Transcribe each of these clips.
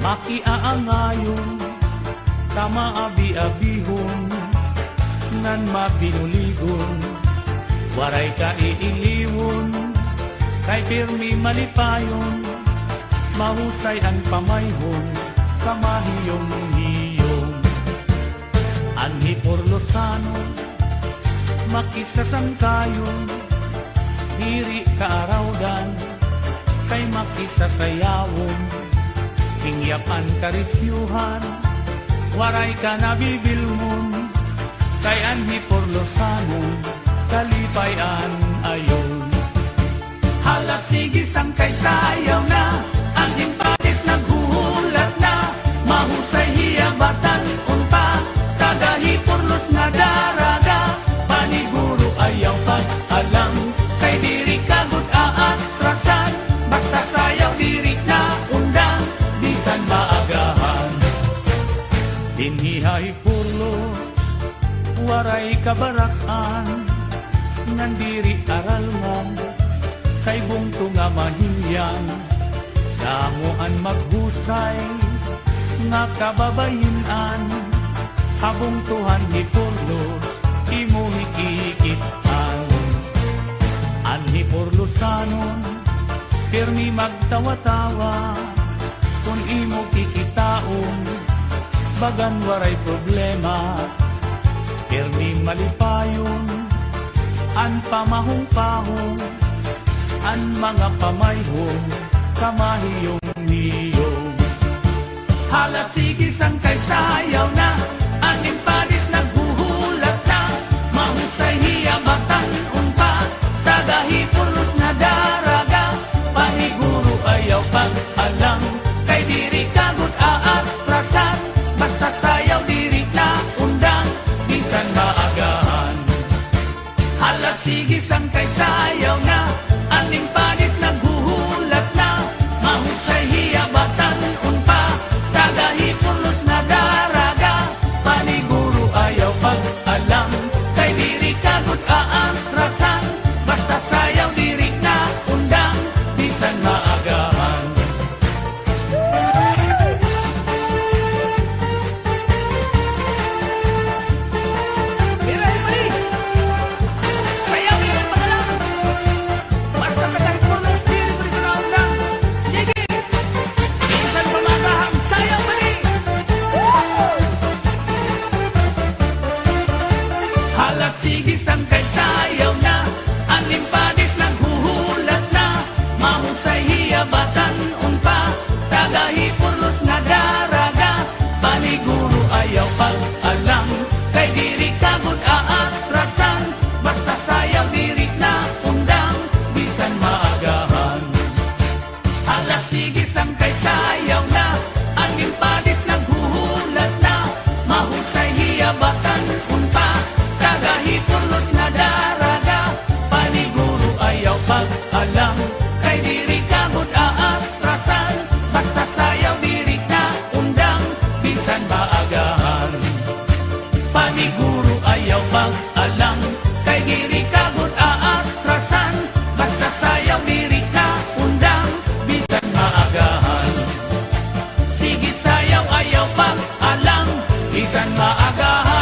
makiaangayon, tama abi-abihon, nan mapinuligon, waray ka iiliwon, kay pirmi malipayon, mahusay ang pamayhon, kamahiyong-hiyong. Anhi Porlosano, makisasangkayon, diri kaarawdan, kay makisasayawon, hingyapan karisyuhan, waray ka nabibilmon, kay Anhi Porlosano, kalipayan ayon. Hala sige sang kay sayaw na, ang impadis naghuhulat na, mahusay hiyabatan unpa, tagahi Porlos nga daraga, paniguro ayaw pag-alang, kay diri kagud aatrasan, basta sayaw diri na undang, bisan maagahan. Dinhihay Porlos, waray kabarakan, nandiri aralman, kay bungto nga mahiyang, damuan maghusay, nga kababayinan, habungtuhan ni Porlos, imuhikikitan. Anhi Porlosanon, pirmi magtawa-tawa, kung imo kikitaon, bagan waray problema, pirmi malipayon, an pamahong-pahong, an mga pamayhong, kamahiyong-hiyong. Hala sige sang kay sayaw na, ang impadis naghuhulat na, mahusay hiyabatan unpa, tagahi Porlos na daraga, paniguro ayaw pag-alang, kay diri kagud aatrasan, basta sayaw diri na undang, minsan maagahan. Hala sige sang kay sayaw na, ang impadis naghuhulat na, mahusay hiyabatan unpa, tagahi Porlos na daraga, paniguro ayaw pag-alang, kay diri kagud aatrasan, basta sayaw diri na undang, bisan maagahan. Hala sige sang kay sayaw na, ang impadis naghuhulat na, mahusay hiyabatan unpa, tagahi Porlos nga daraga, paniguro ayaw pag-alang, kay diri kagud aatrasan, basta sayaw diri na undang, bisan maagahan. Hala sige sang kay sayaw na, ang impadis naghuhulat na, mahusay hiyabatan unpa, tagahi Porlos nga daraga, paniguro ayaw pag-alang, kay diri kagud aatrasan, basta sayaw diri na undang, bisan maagahan. Paniguro ayaw pag-alang, kay diri kagud aatrasan, basta sayaw diri na undang, bisan maagahan. Sige sayaw ayaw pag-alang, bisan maagahan.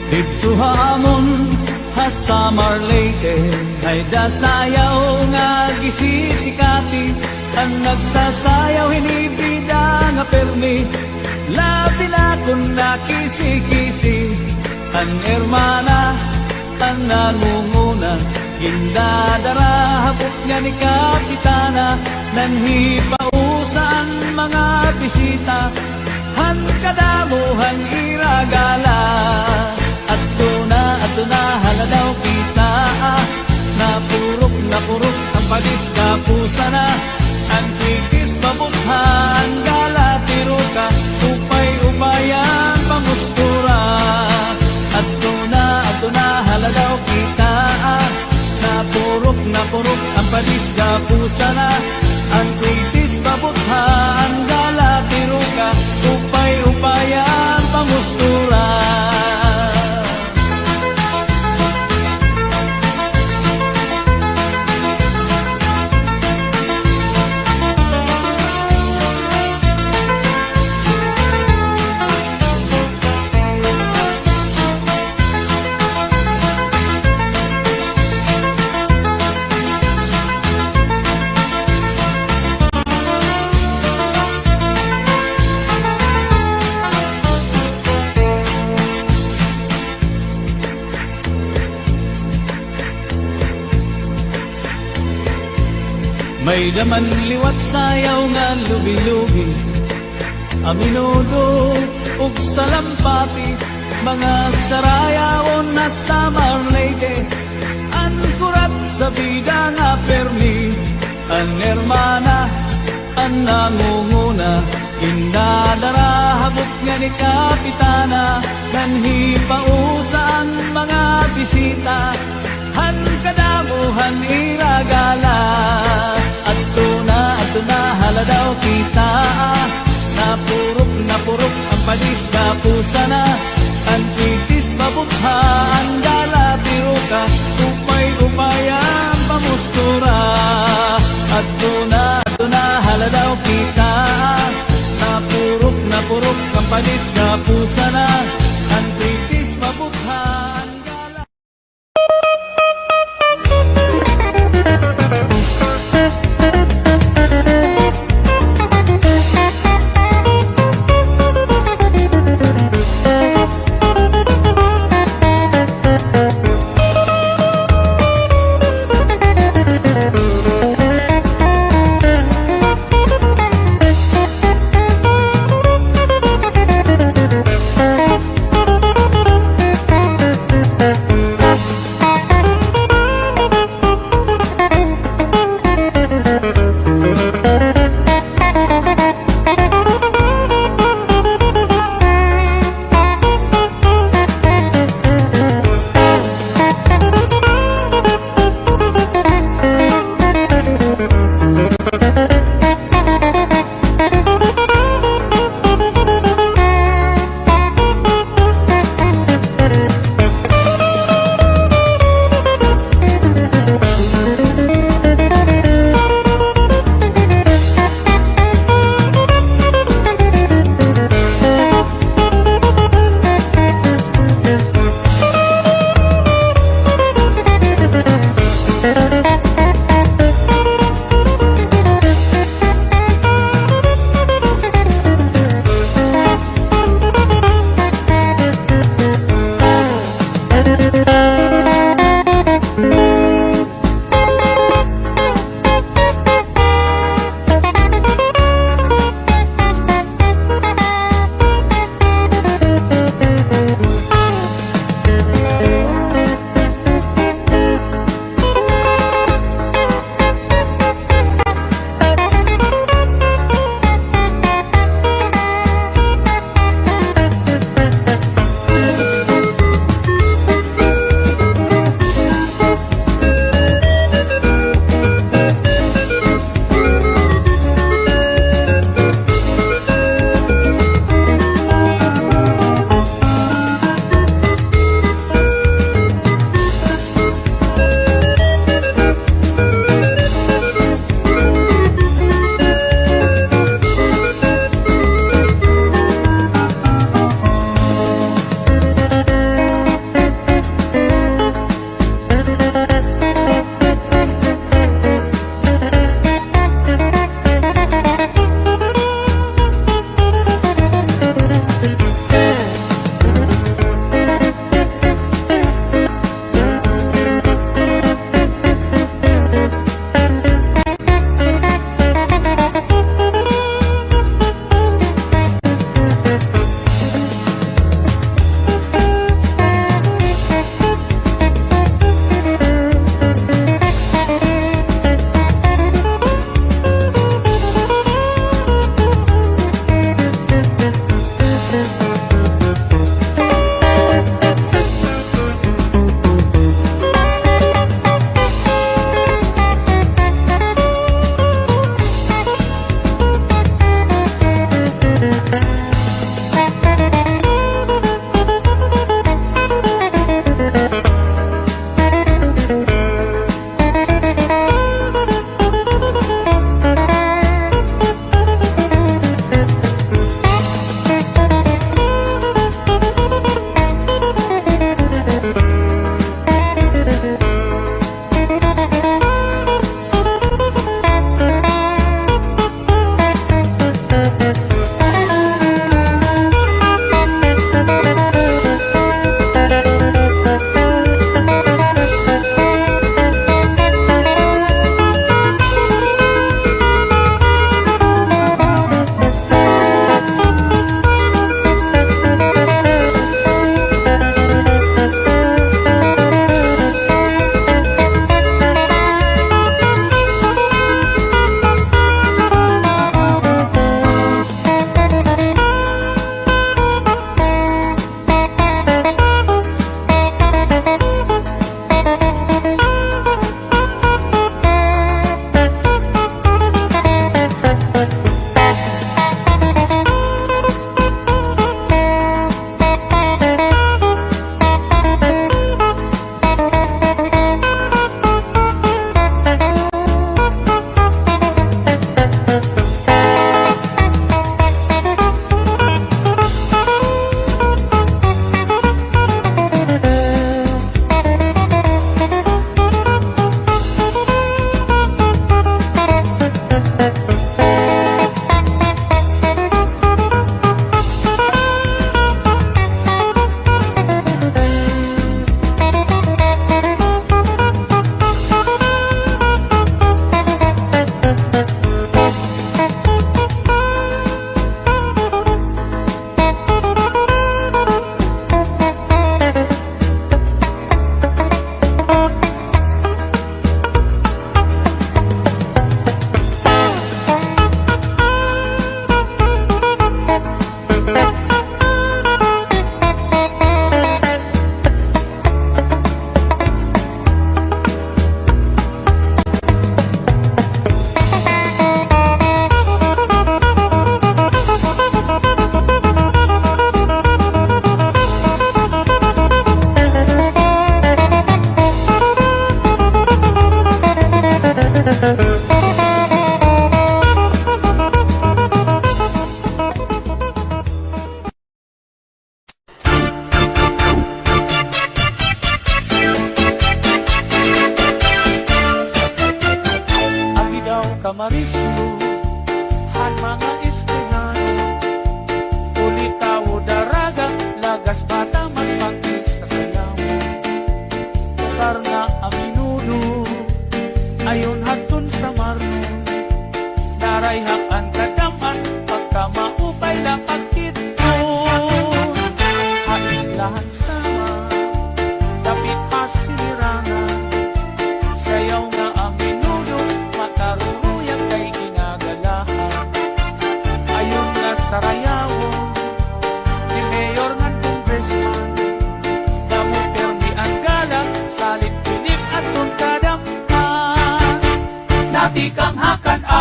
Dito hamon ha sa Marleyte, ay dasayaw nga gisisikati, ang nagsasayaw hinibida nga permi, labi na kung nakisi-kisi, ang hermana, ang nangunguna, gindadara hapot nga ni Kapitana, nanhipausan mga bisita, han kadamuhan iragala. At na hala daw kita, napurok ang padis kapusa na, ang kikis mabukha, ang gala tiruka, padisga pusa na ang kritis mabutha ang gala tiruka upay-upayan pamustura. May daman liwat sayaw nga lubi-lubi, aminudo ug salampati, mga sarayawon na Samar Leyte, an kurat sa bida nga permi, an hermana, an nangunguna, indadara habot nga ni Kapitana, nanhi pausa ang mga bisita, han kadamuhan iragala. Ato na haladaw kita, napurok ang padisga pusa na, ang kritis mabutha ang gala tiruka, upay-upayan pamustura. Ato na haladaw kita, napurok ang padisga pusa na, ang kritis mabutha ang gala.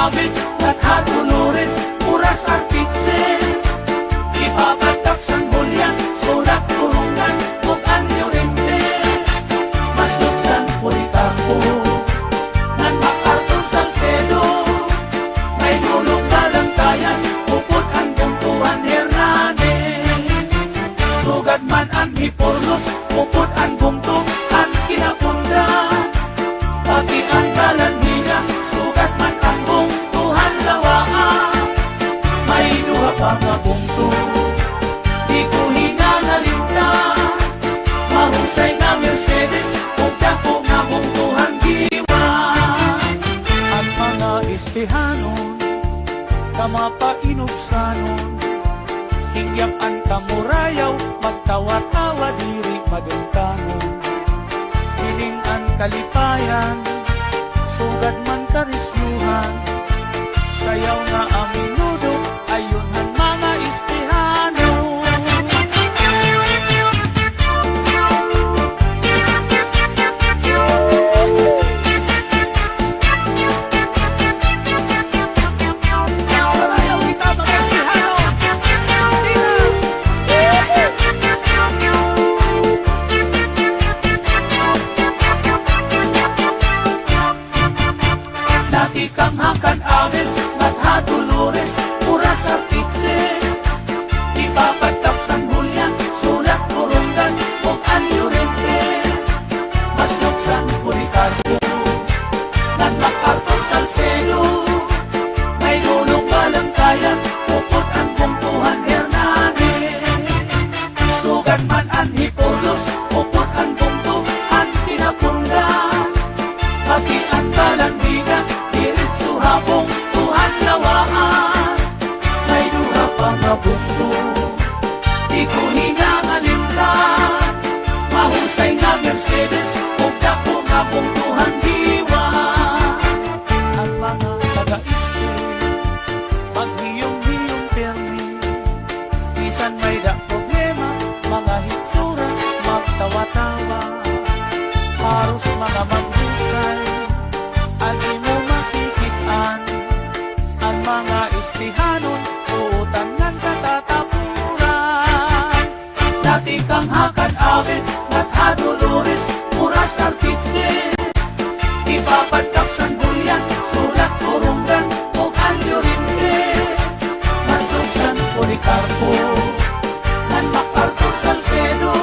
awit, Gatha Dolores, Puras Artitse. Ipapatak sang hulyan, sulat kurungan, ug anyo rente. Maslog san Policarpo, nan MacArthur Salcedo. May dulong balantayan, upod ang Bungtuhan Hernandez. Sugad man ang Hiporlos, upod ang Bungtong, ang Kinapunda. Pati ang Balanhiga, sugat man ang Bungtuhan Lawaan. May duha pa nga bungto, di ko hinangalinta. Mahusay na Mercedes, ug dako nga Bungtuhan Diwa. Ang mga istihanon, kamapainugsanon, hingyap ang kamurayaw, magtawa-tawa diri madungkanon. Hiling ang kalipayan, sugad man karisyuhan, sayaw nga ang minudo, ayunhan mga istihanon. Sarayaw kita mga Sihano. Dati kang hakan awit, Gatha Dolores, Puras Artitse. Ipapatak sang hulyan, sulat kurungan, ug anyo rente. Maslog san Policarpo, nan MacArthur Salcedo. May dulong balantayan, upod ang Bungtuhan Hernandez. Sugad man ang Hiporlos, upod ang Bungtuhan Kinapunda. Pati ang Balanhiga, diretso ha Bungtuhan Lawaan. May duha pa nga bungto, di ko hinangalintan. Mahusay nga Mercedes, ug dako nga Bungtuhan Diwa. Ang mga taga-iste, maghiyong-hiyong permi, bisan may da problema, mga hitsura, magtawa-tawa. Haros mga maghusay, ang imo makikitaan, ang mga istihanon, utan ng katatapuran. Dati kang hakan awit, Gatha Dolores, Puras Artitse. Ipapatak san hulyan, sulat kurungan, ug anyo rente. Maslog san Policarpo, nan MacArthur Salcedo.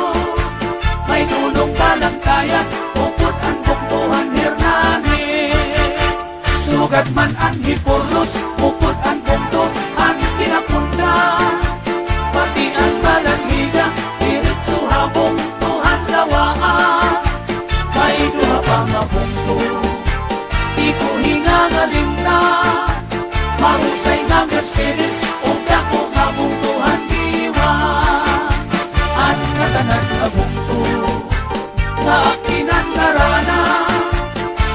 May dulong balantayan, upod ang Bungtuhan Hernandez. Sugad man ang Hiporlos, upod ang Bungtuhan Kinapunda. Pati ang Balanhiga, diretso ha Bungtuhan Lawaan. May duha pa nga bungto, di ko hinangalintan. Mahusay nga Mercedes, ug dako nga Bungtuhan Diwa. Ang katanan nga bungto, nga akinan narana.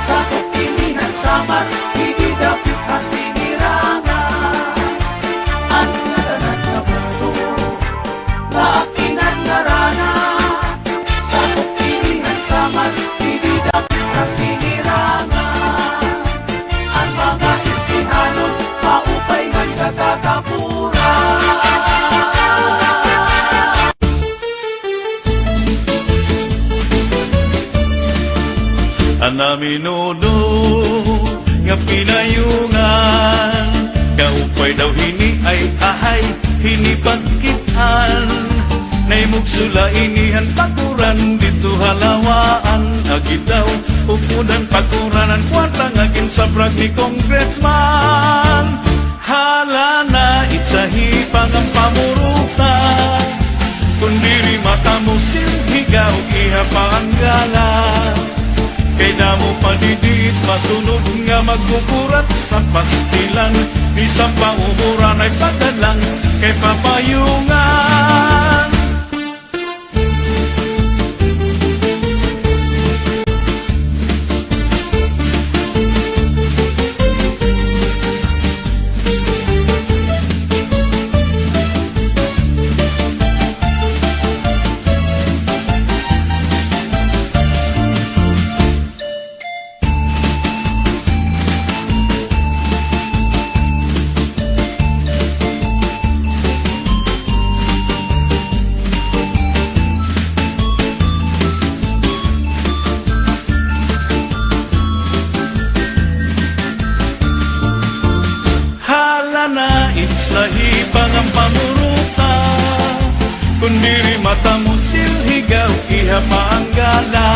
Sa kupilihan samar, hindi dapit kasinirangan. Ang katanan nga bungto, nga akinan narana. Sa kupilihan samar, hindi dapit kasinirangan. Ang mga istihanon, paupay ng katatapuran. Anaminuno nga pinayungan, kaupay daw hini ay ahay, hini pagkitan. Naimugsula inihan pakuran dito halawaan, agi daw upudan pakuranan kwarta ngagin sa brag ni congressman. Hala na itsahi pang ang pamurutan, kundiri mata mo silhigaw iha paanggalan. Kay damo padidit masunod nga magkukurat sa pastilan, isang paumuran ay padalang kay papayungan. Kundiri mata mo silhigaw, iha pa ang gala.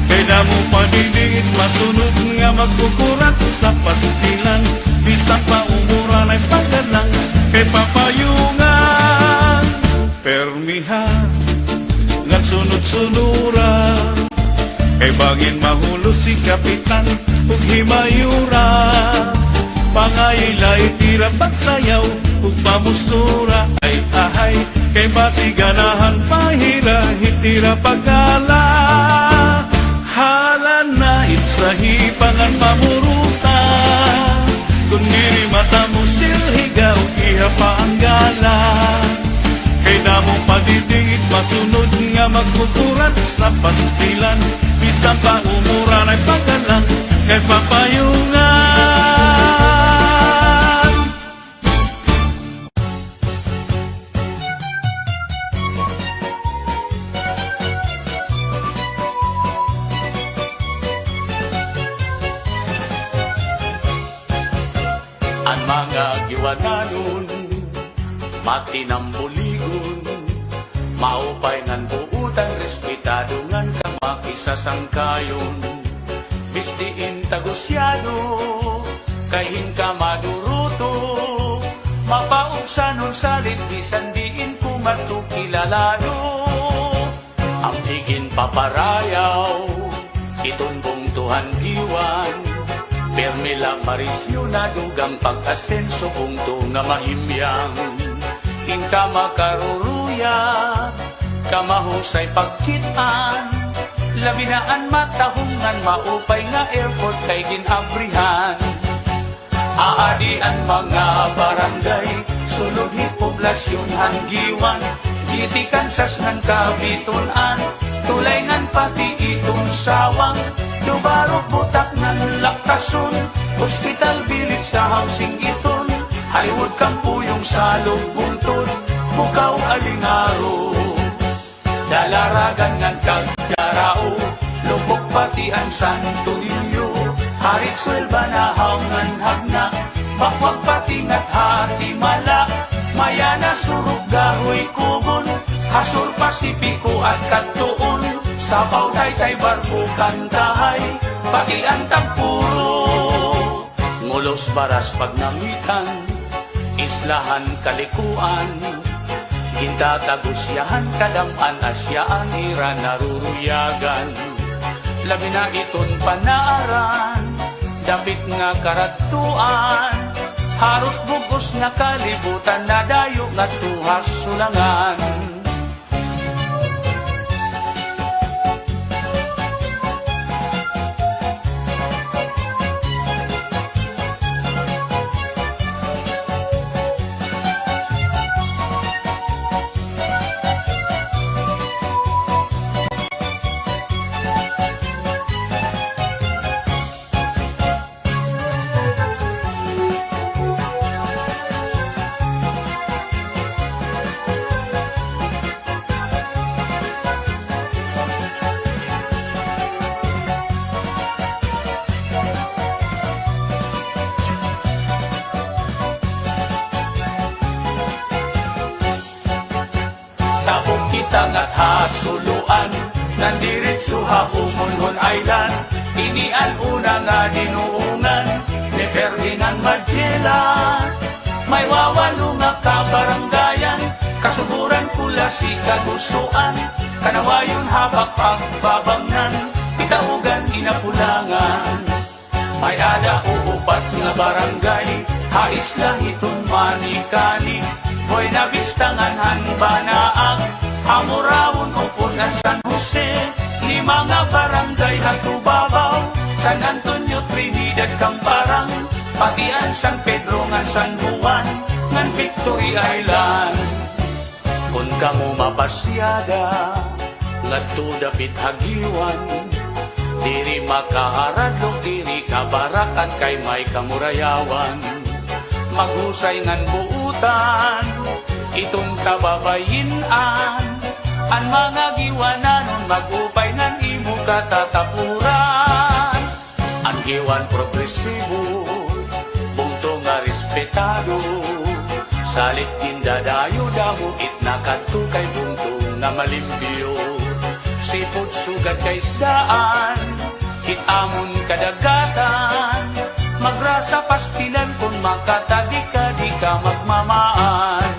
Kaya mo padidingit, masunod nga magkukurat sa pastilan. Bisang pa umuran ay pagalang, kay papayungan. Permiha, nga sunod-sunura, kay bangin mahulo si kapitan, ug himayura. Pangayilay tira pagsayaw, ug pamustura, ay ahay, kay basiganahan pahira, hitira pagkala. Hala na itsahipangan pamuruta, kung diri mata mo silhigaw, iha pa ang gala. Kay damong padidingit, masunod nga magkukurat sa pastilan. Bisang pa umuran ay pagkalang, kay papayungan. Ang mga giwananon, matinambuligon, maupay ngan buutan, respetado ngan kamakisasangkayon. Bistiin tagusyado, kahin ka maduruto, mapauksanon salit, bisan diin kumatukilalado. Ang higin paparayaw, itunbong tuhan giwan, Permila Marisyo na dugang pag-asenso bungto nga mahimyang. Inka makaruruya, kamahusay pagkitaan, labinaan matahungan, maupay nga airport kay ginabrihan. Aadian mga barangay, suluhi poblasyon hanggiwan, gitikan sas ng kabitunan, tulay ngan pati itong sawang, dubarok butak ng laktason, hospital village sa housing iton, Hollywood kampuyong salog buntod, bukaw alingaro. Dalaragan ngan kagdarao, lubok pati ang Santo Niño, harit swelba na hangan hagna, bakwag pati ngat hati mala, mayana surug gahoy kubon, Hasur Pasipiko at Katuon, Sabaw Taytay Barko Kantahay, pati ang Tagpuro. Ngulos Baras Pagnamitan, Islahan Kalikuan, Gintatagusyahan Kadaman Asyaan Ira Naruruyagan, labi na iton panaaran, dapit nga karatuan, haros bugos na kalibutan na dayo nga tuhas sulangan. Tapong kita nga't hasuluan, nandiritso ha Umunhon Island, inian una nga dinuungan, ni Ferdinand Magellan. May wawalo nga kabaranggayan, kasuburan pula si kagusuan, kanawayon habak pagbabangnan, pitaugan inapulangan. May ada uupat nga barangay, haisla hiton manikani, Hoy nabistangan hanbanaang, Hamurawon upunan San Jose, lima nga barangay hatubabaw, San Antonio, Trinidad, Camparang, patian San Pedro nga San Juan, ngan Victory Island. Kung kamo mapasyada, ngadto dapit hagiwan, diri makaharadlok, diri kabarakan kay may kamurayawan. Maghusay ngan buutan, itong kababayinan, ang mga giwananon magupay ngan imo katatapuran. Ang giwan progresibo, bungto nga respetado, Salit dadayo damo it nakadto kay buntong nga malimpyo. Sipod sugad kay isdaan, hitamon kadagatan. Magrasa pastilan kung makatadi ka di ka magmamaan.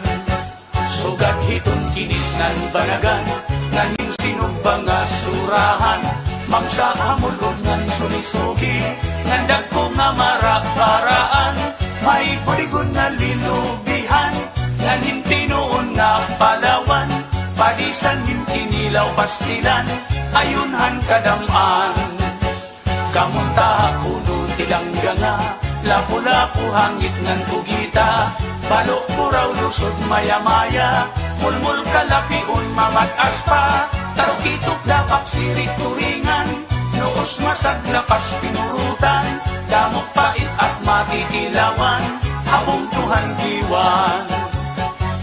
Sugad hiton kinis nan banagan, ngayon sinubang nga surahan. Magsahamulod ngan sulisugi, ngandag ko nga maraparaan. May buligon na linubihan, ngayon tinuon nga palawan. Padisan hintinilaw pastilan, ayunhan kadamaan. Kamunta kuno tilangga nga, lapu-lapu hangit ngan kugita. Balok ko raw lusod maya-maya, mulmul kalapiun mamatas pa. Tarukitok dapak sirit turingan, noos masaglapas pinurutan. Damok pait at matitilawan, habong Tuhan giwan.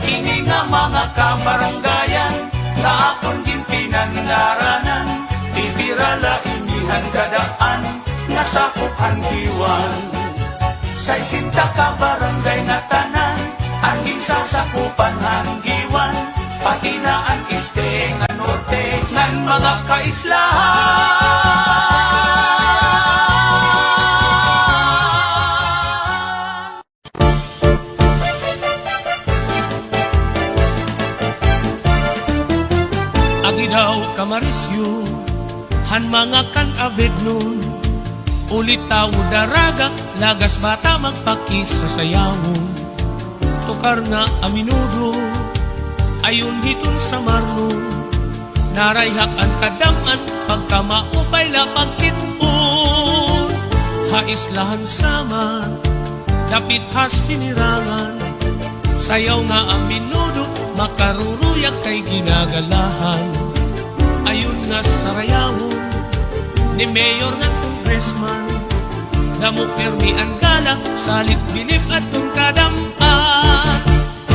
Ini nga mga kabaranggayan, na akong gintinan ngaranan. Bibirala inihan kadaan, nga sakupan giwan. Say sinta kabarangay nga tanan, angin sasakupan hanggiwan. Patinaan este nga norte, ngan mga kaislahan. Agidaw kamarisyo, han mga kan avid nun. Ulit tao daraga, lagas bata magpakis sa sayawon. Tukar nga aminudo, ayun hiton sa marno. Narayhak ang kadaman, pagka maupay la pagkitun. Haislahan sama, dapit has sinirangan. Sayaw nga aminudo, makaruruyag kay ginagalahan. Ayun nga sa rayawon, ni Mayor nga Congressman, damo permi ang galak, salit bilip at kung kadampan.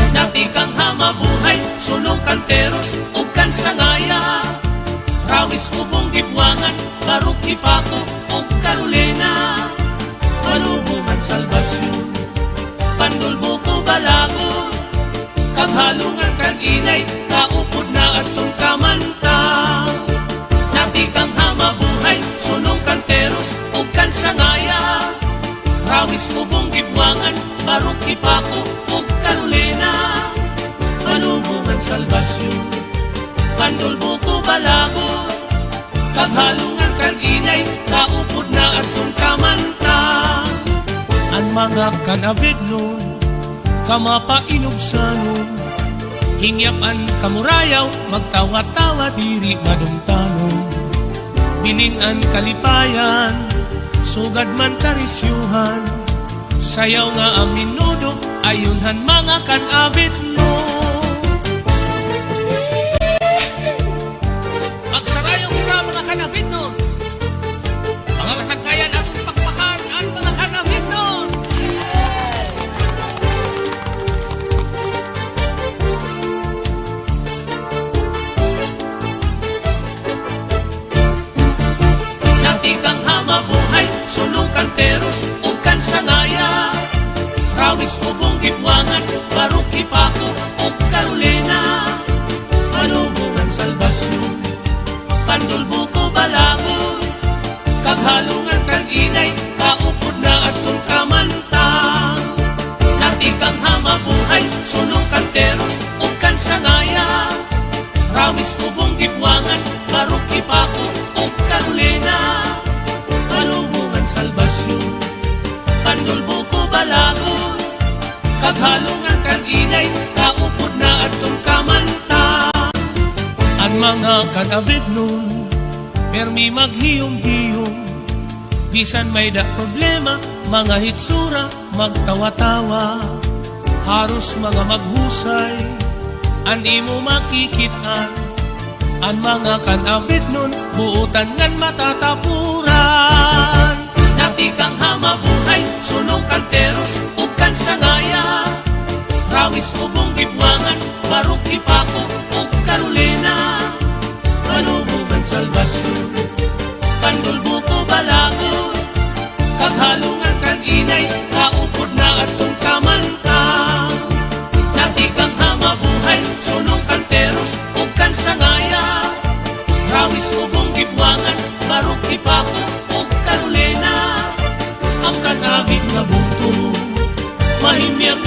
Dati kang hamabuhay, sulong kanteros, o kan sangaya. Rawis ubong gibwangan, barok ipako, o Carolina. Malubungan salbasyon, pandulbo ko balago. Kaghalungan kan inay, kaupod na at kung kamanta. Dati kang hamabuhay, sulong kanteros, o kan sangaya. Rawis ubong gibwangan, barok ipako, o Carolina. Malubungan salbasyon, pandulbo ko balago. Kaghalungan kan inay, kaupod na at kung kamanta. Ang mga kanavid nun, kamapainubsanon. Hingyapan kamurayaw, magtawa-tawa diri madumtanon. Biningan kalipayan, sugad man karisyuhan. Sayaw nga ang minudo, ayunhan mga kan-avid mo. Magsarayaw kita mga kan-avid nun. Mga masagkayan atong pakpakan, ang mga kan-avid nun. Kang hamabuhay, sulong kanteros, o kan sangaya. Rawis ubong gibwangan, barok ipako, o Carolina. Malubungan salbasyon, pandulbo ko balago. Kaghalungan kan inay, kaupod na at kung kamanta. Dati kang hamabuhay, sulong kanteros, o kan sangaya. Rawis ubong gibwangan, barok ipako, o Carolina. Malubungan salbasyon, pandulbo ko balago. Kaghalungan kan inay, kaupod na at kung kamanta. Ang mga kanavid nun, permi maghiyom-hiyom. Bisan may da problema, mga hitsura, magtawa-tawa. Haros mga maghusay, an imo makikitaan. Ang mga kanavid nun, buutan ngan matatapuran. Dati kang hamabuhay, sulong kanteros, o kan sangaya. Rawis ubong gibwangan, barok ipako, o Carolina. Malubungan salbasyon, pandulbo ko balago. Kaghalungan kan inay, kaupod na at kung kamanta.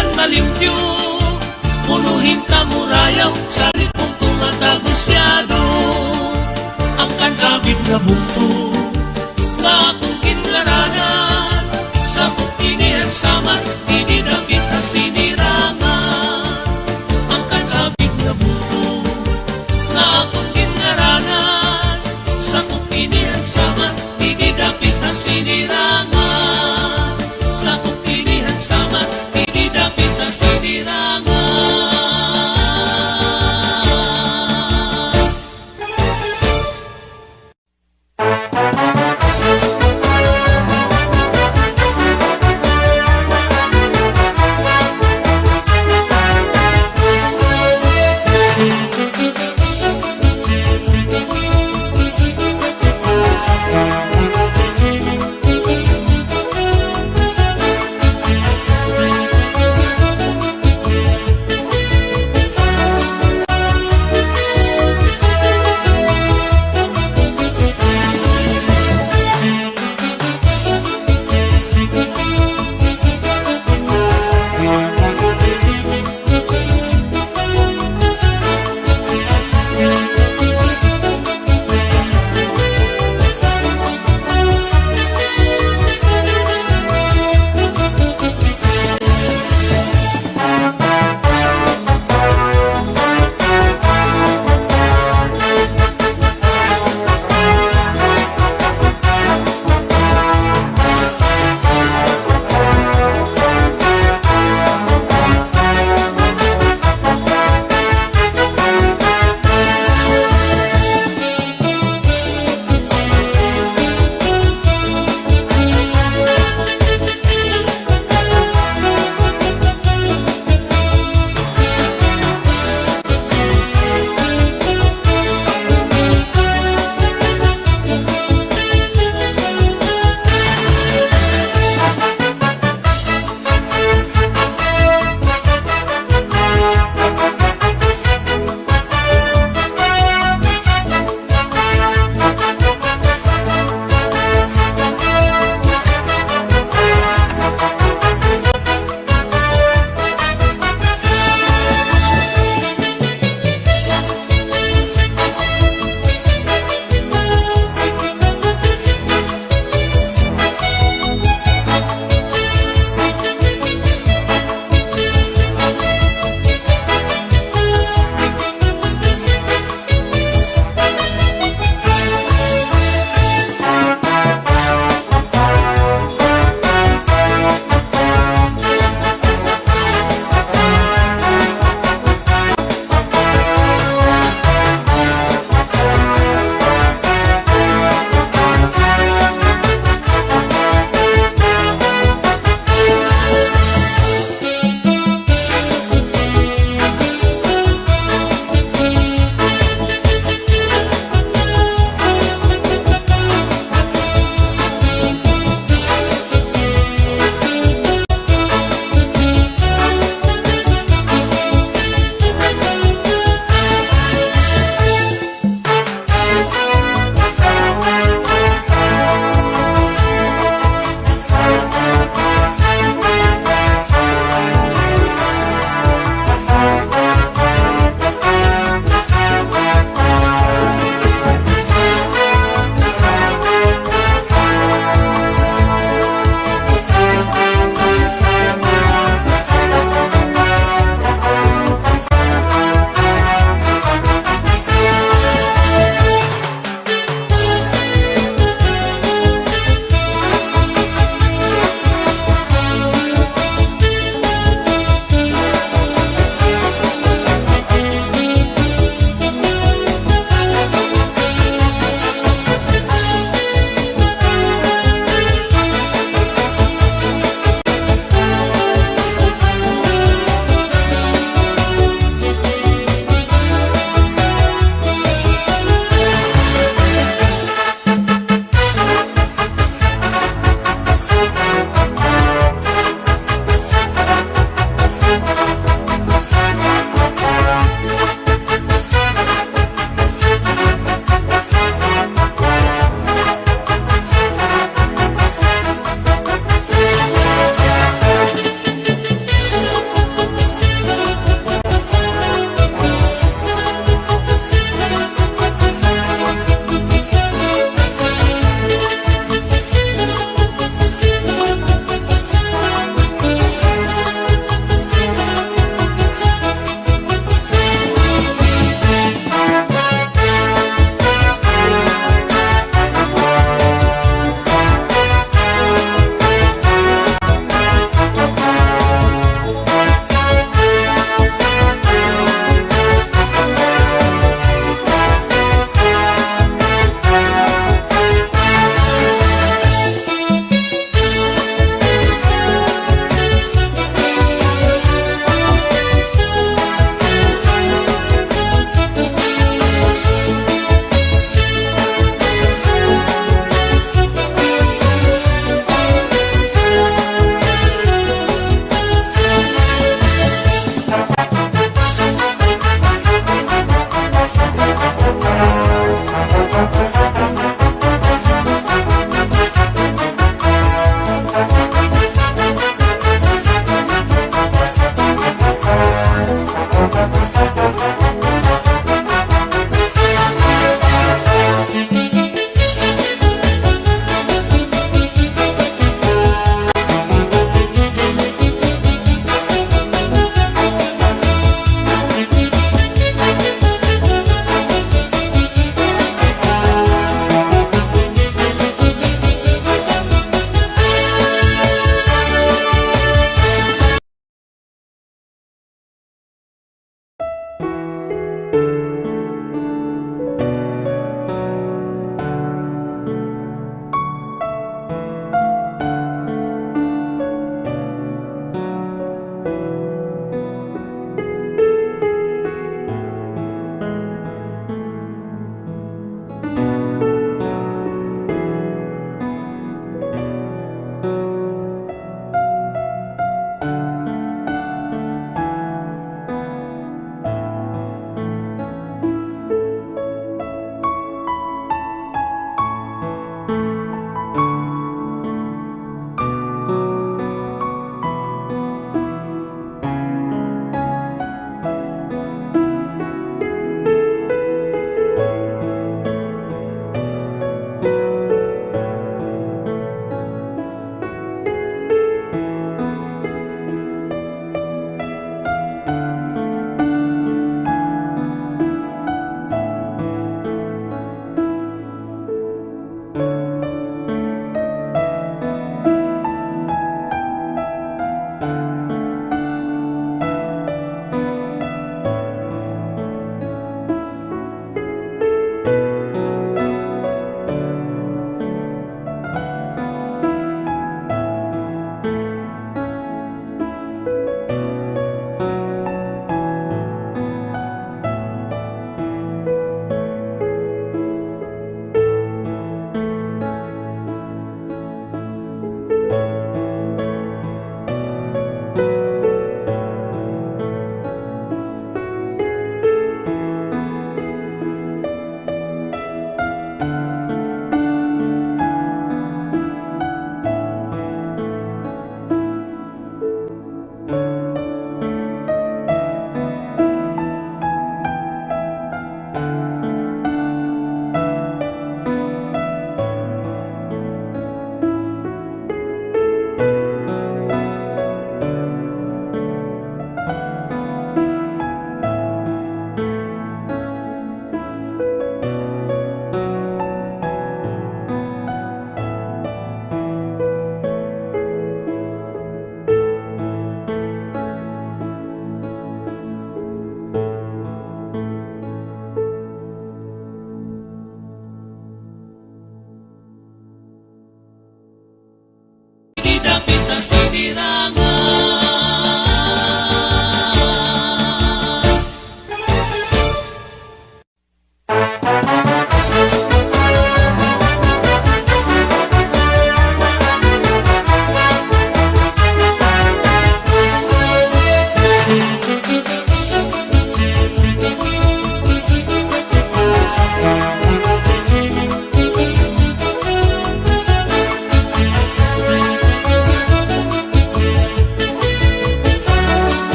kan malimpyo. Punuhin ka murayaw, salit mong tumatagusyado. Ang kanabit na bukto.